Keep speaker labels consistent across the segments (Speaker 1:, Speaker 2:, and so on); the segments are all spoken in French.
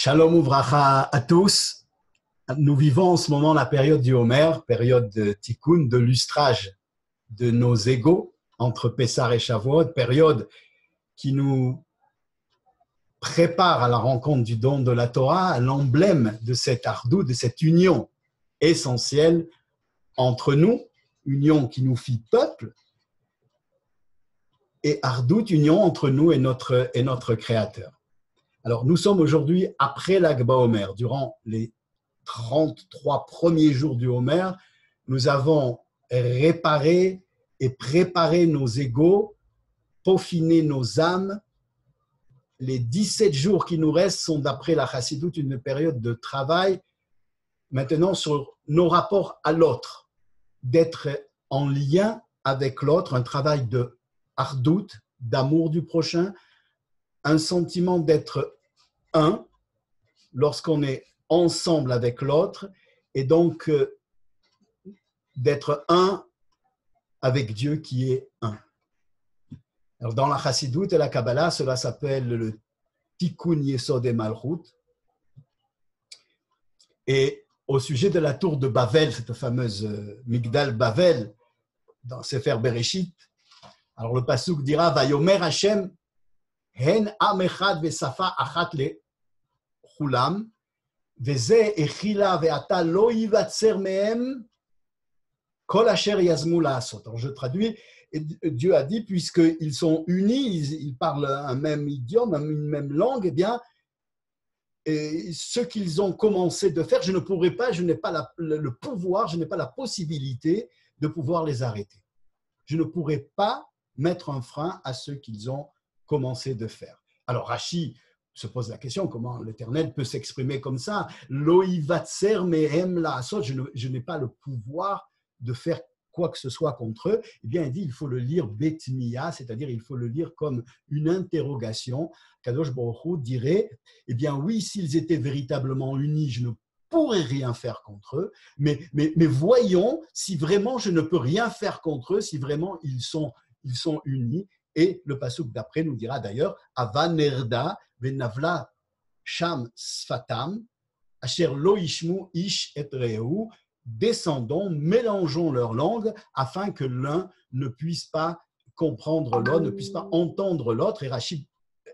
Speaker 1: Shalom Uvracha à tous. Nous vivons en ce moment la période du Homer, période de tikkun, de lustrage de nos égos entre Pessah et Shavuot, période qui nous prépare à la rencontre du don de la Torah, à l'emblème de cette ardou, de cette union essentielle entre nous, union qui nous fit peuple, et ardout, union entre nous et notre Créateur. Alors, nous sommes aujourd'hui après l'Ag BaOmer. Durant les 33 premiers jours du Homer, nous avons réparé et préparé nos égos, peaufiné nos âmes. Les 17 jours qui nous restent sont, d'après la Chassidoute, une période de travail maintenant sur nos rapports à l'autre, d'être en lien avec l'autre, un travail de ardout, d'amour du prochain, un sentiment d'être un lorsqu'on est ensemble avec l'autre et donc d'être un avec Dieu qui est un. Alors dans la Chassidoute et la Kabbalah, cela s'appelle le Tikkun Yesod et Malchut. Et au sujet de la tour de Bavel, cette fameuse Migdal Bavel, dans Sefer Bereshit, alors le pasuk dira Vayomer Hashem hen am echad vesafa achat lechulam veze echila ve'ata lo yivatzer mehem kol asher yazmu la'asot. Alors je traduis, Dieu a dit, puisqu'ils sont unis, ils parlent un même idiome, une même langue, eh bien, et ce qu'ils ont commencé de faire, je ne pourrai pas, je n'ai pas le pouvoir, je n'ai pas la possibilité de pouvoir les arrêter. Je ne pourrai pas mettre un frein à ce qu'ils ont commencé de faire. Alors Rashi se pose la question, comment l'Éternel peut s'exprimer comme ça? Lo yivatzer mehem la'asot, je n'ai pas le pouvoir de faire quoi que ce soit contre eux. Eh bien, il dit, il faut le lire betmia, c'est-à-dire il faut le lire comme une interrogation. Kadosh Baruch Hu dirait, eh bien oui, s'ils étaient véritablement unis, je ne pourrais rien faire contre eux, mais voyons si vraiment je ne peux rien faire contre eux, si vraiment ils sont unis. Et le pasuk d'après nous dira d'ailleurs, Ava nerda venavla sham sfatam, asher lo ishmu ish et rehu, descendons, mélangeons leurs langues afin que l'un ne puisse pas comprendre l'autre, ne puisse pas entendre l'autre. Et Rachid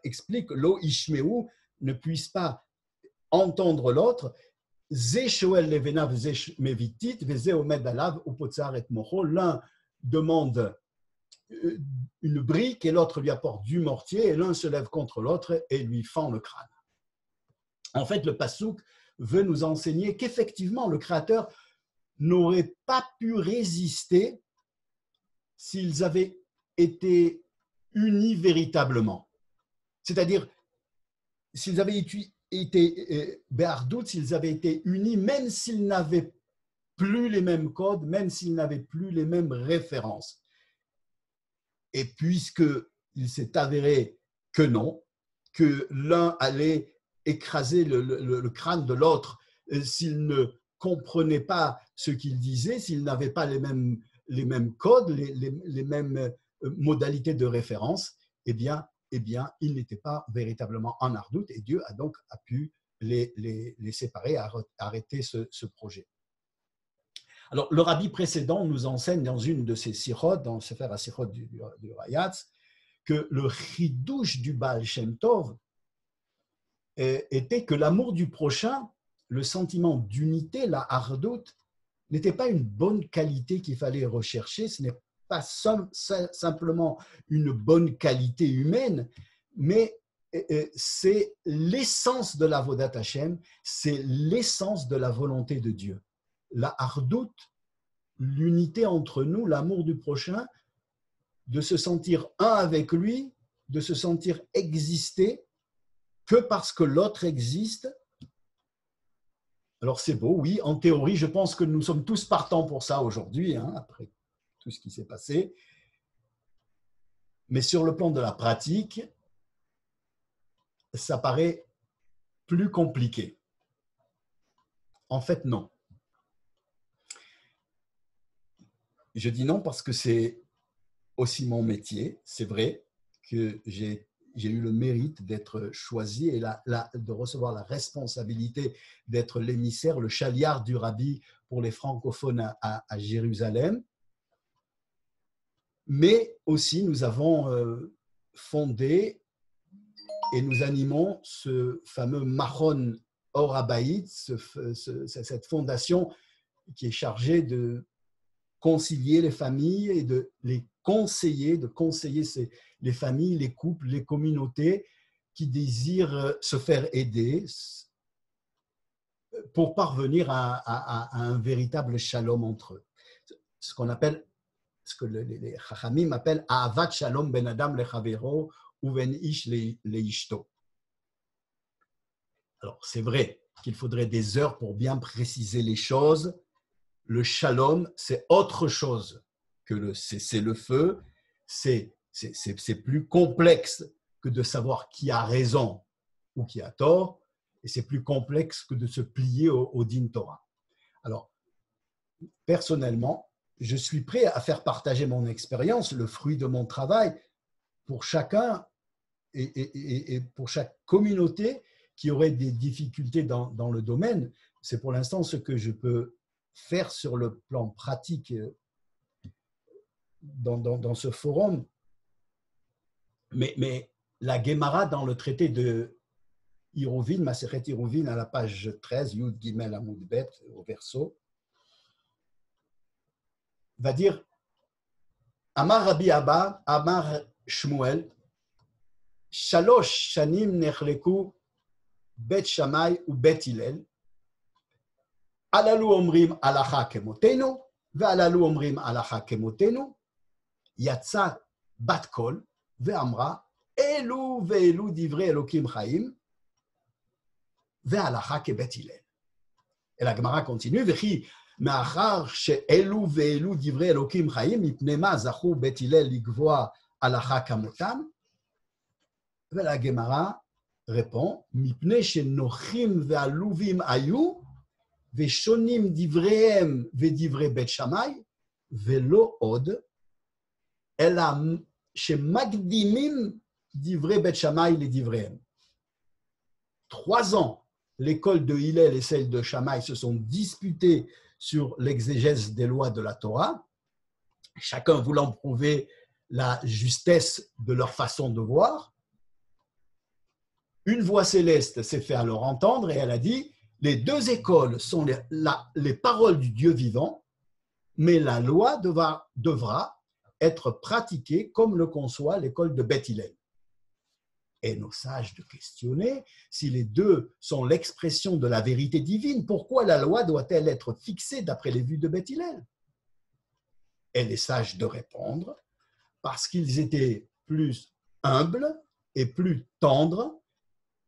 Speaker 1: explique lo ishmeu, ne puisse pas entendre l'autre. L'un demande une brique et l'autre lui apporte du mortier et l'un se lève contre l'autre et lui fend le crâne. En fait, le pasuk veut nous enseigner qu'effectivement, le Créateur n'aurait pas pu résister s'ils avaient été unis véritablement. C'est-à-dire, s'ils avaient été Béardout, s'ils avaient été unis, même s'ils n'avaient plus les mêmes codes, même s'ils n'avaient plus les mêmes références. Et puisqu'il s'est avéré que non, que l'un allait écraser le crâne de l'autre s'il ne comprenait pas ce qu'il disait, s'il n'avait pas les mêmes codes, les mêmes modalités de référence, eh bien, il n'était pas véritablement en ardout et Dieu a donc pu les séparer, arrêter ce projet. Alors, le rabbi précédent nous enseigne dans une de ses sirotes, dans le Sefer HaSirot du Rayatz, que le chidouche du Baal Shem Tov était que l'amour du prochain, le sentiment d'unité, la hardout, n'était pas une bonne qualité qu'il fallait rechercher, ce n'est pas simplement une bonne qualité humaine, mais c'est l'essence de l'avodat Hashem, c'est l'essence de la volonté de Dieu. La hardout, l'unité entre nous, l'amour du prochain, de se sentir un avec lui, de se sentir exister que parce que l'autre existe. Alors c'est beau, oui, en théorie, je pense que nous sommes tous partants pour ça aujourd'hui, après tout ce qui s'est passé. Mais sur le plan de la pratique, ça paraît plus compliqué. En fait, non. Je dis non parce que c'est aussi mon métier. C'est vrai que j'ai j'ai eu le mérite d'être choisi et de recevoir la responsabilité d'être l'émissaire, le chaliard du Rabbi pour les francophones à Jérusalem. Mais aussi, nous avons fondé et nous animons ce fameux Machon Or Habayit, cette fondation qui est chargée de concilier les familles et de les conseiller, les familles, les couples, les communautés qui désirent se faire aider pour parvenir à un véritable shalom entre eux. Ce qu'on appelle, ce que les Chachamim appellent Ahavat Shalom ben Adam lechavero ou ben Ish leishto. Alors, c'est vrai qu'il faudrait des heures pour bien préciser les choses. Le shalom, c'est autre chose que le cessez-le-feu. C'est plus complexe que de savoir qui a raison ou qui a tort, et c'est plus complexe que de se plier au din Torah. Alors, personnellement, je suis prêt à faire partager mon expérience, le fruit de mon travail, pour chacun et pour chaque communauté qui aurait des difficultés dans le domaine. C'est pour l'instant ce que je peux faire sur le plan pratique dans ce forum. Mais la Gemara dans le traité de Iruvin, Masechet Iruvin, à la page 13, Yud Gimel Amud Bet, au verso, va dire Amar Rabbi Abba, Amar Shmuel, Shalosh Shanim Nechleku Bet Shammai ou Bet Hillel, Alalu Omrim Alacha Kemotenu, Ve'alalu Omrim Alacha Kemotenu, Yatsa Bat Kol, Ve'amra, Elu Ve'elu Divrei Elokim Chaim, Ve'alacha Kebet Hillel. Et la Gemara continue, Vechi מאחר שאלו ואלו דברי אלוקים חיים, מפני מה זכו בית הלל לקבוע הלכה כמותם? ולגמרא répond, מפני שנוחים ועלובים היו, ושונים דבריהם ודברי בית שמאי, ולא עוד, אלא שמקדימים דברי בית שמאי לדבריהם. 3 ans, l'école de Hillel et celle de Shammai se sont disputées sur l'exégèse des lois de la Torah, chacun voulant prouver la justesse de leur façon de voir. Une voix céleste s'est fait alors entendre et elle a dit « Les 2 écoles sont les paroles du Dieu vivant, mais la loi devra être pratiquée comme le conçoit l'école de Beth Hillel. » Et nos sages de questionner si les 2 sont l'expression de la vérité divine, pourquoi la loi doit-elle être fixée d'après les vues de Beth Hillel? Et les sages de répondre parce qu'ils étaient plus humbles et plus tendres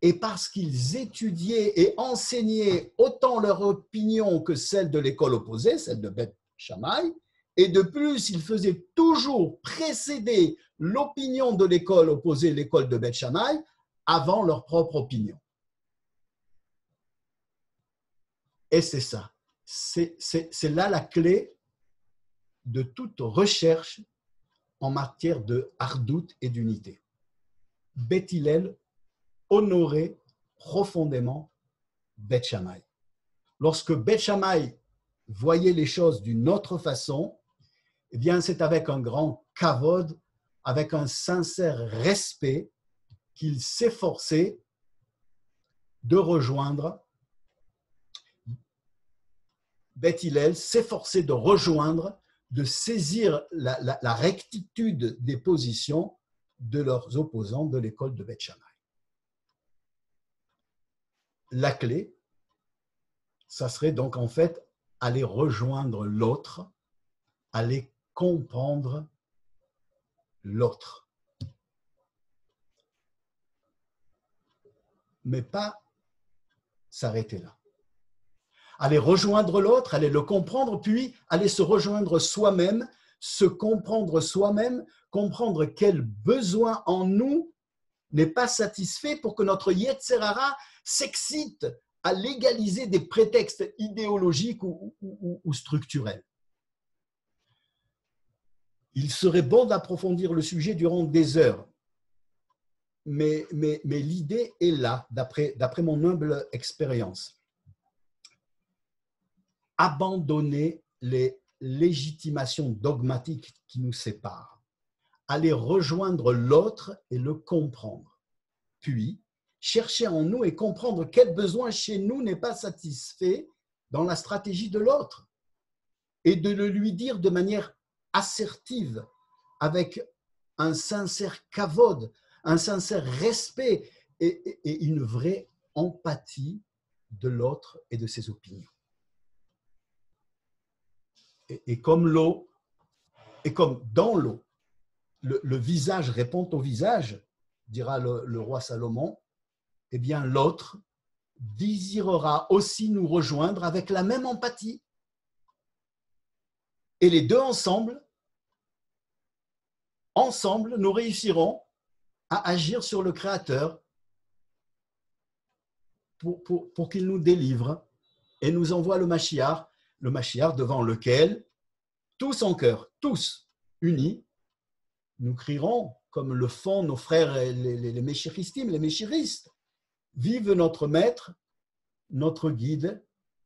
Speaker 1: et parce qu'ils étudiaient et enseignaient autant leur opinion que celle de l'école opposée, celle de Beth Shammai, et de plus, ils faisaient toujours précéder l'opinion de l'école opposée, l'école de Beth Shammai, avant leur propre opinion. Et c'est ça. C'est là la clé de toute recherche en matière de hardout et d'unité. Beth Hillel honorait profondément Beth Shammai. Lorsque Beth Shammai voyait les choses d'une autre façon, eh bien, c'est avec un grand kavod, avec un sincère respect qu'il s'efforçait de rejoindre Beth Hillel, s'efforçait de rejoindre, de saisir la rectitude des positions de leurs opposants de l'école de Beth Shammai. La clé, ça serait donc en fait aller rejoindre l'autre, aller comprendre l'autre. Mais pas s'arrêter là. Aller rejoindre l'autre, aller le comprendre, puis aller se rejoindre soi-même, se comprendre soi-même, comprendre quel besoin en nous n'est pas satisfait pour que notre Yetzer Hara s'excite à légaliser des prétextes idéologiques ou structurels. Il serait bon d'approfondir le sujet durant des heures. l'idée est là, d'après mon humble expérience. Abandonner les légitimations dogmatiques qui nous séparent, aller rejoindre l'autre et le comprendre, puis chercher en nous et comprendre quel besoin chez nous n'est pas satisfait dans la stratégie de l'autre et de le lui dire de manière assertive, avec un sincère kavod, un sincère respect et une vraie empathie de l'autre et de ses opinions. Et comme l'eau, et comme dans l'eau, le visage répond au visage, dira le roi Salomon, eh bien l'autre désirera aussi nous rejoindre avec la même empathie. Et les deux ensemble, nous réussirons à agir sur le Créateur pour qu'il nous délivre et nous envoie le Mashiach devant lequel, tous en cœur, tous unis, nous crierons, comme le font nos frères les Méchiristim, les Méchiristes, vive notre maître, notre guide,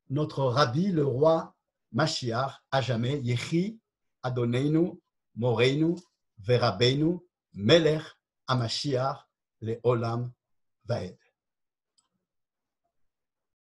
Speaker 1: notre rabbi, le roi Mashiach, à jamais, Yechi Adoneinu, Moreinu, Verabenu, Melech, Amashiach, le Olam Vaed.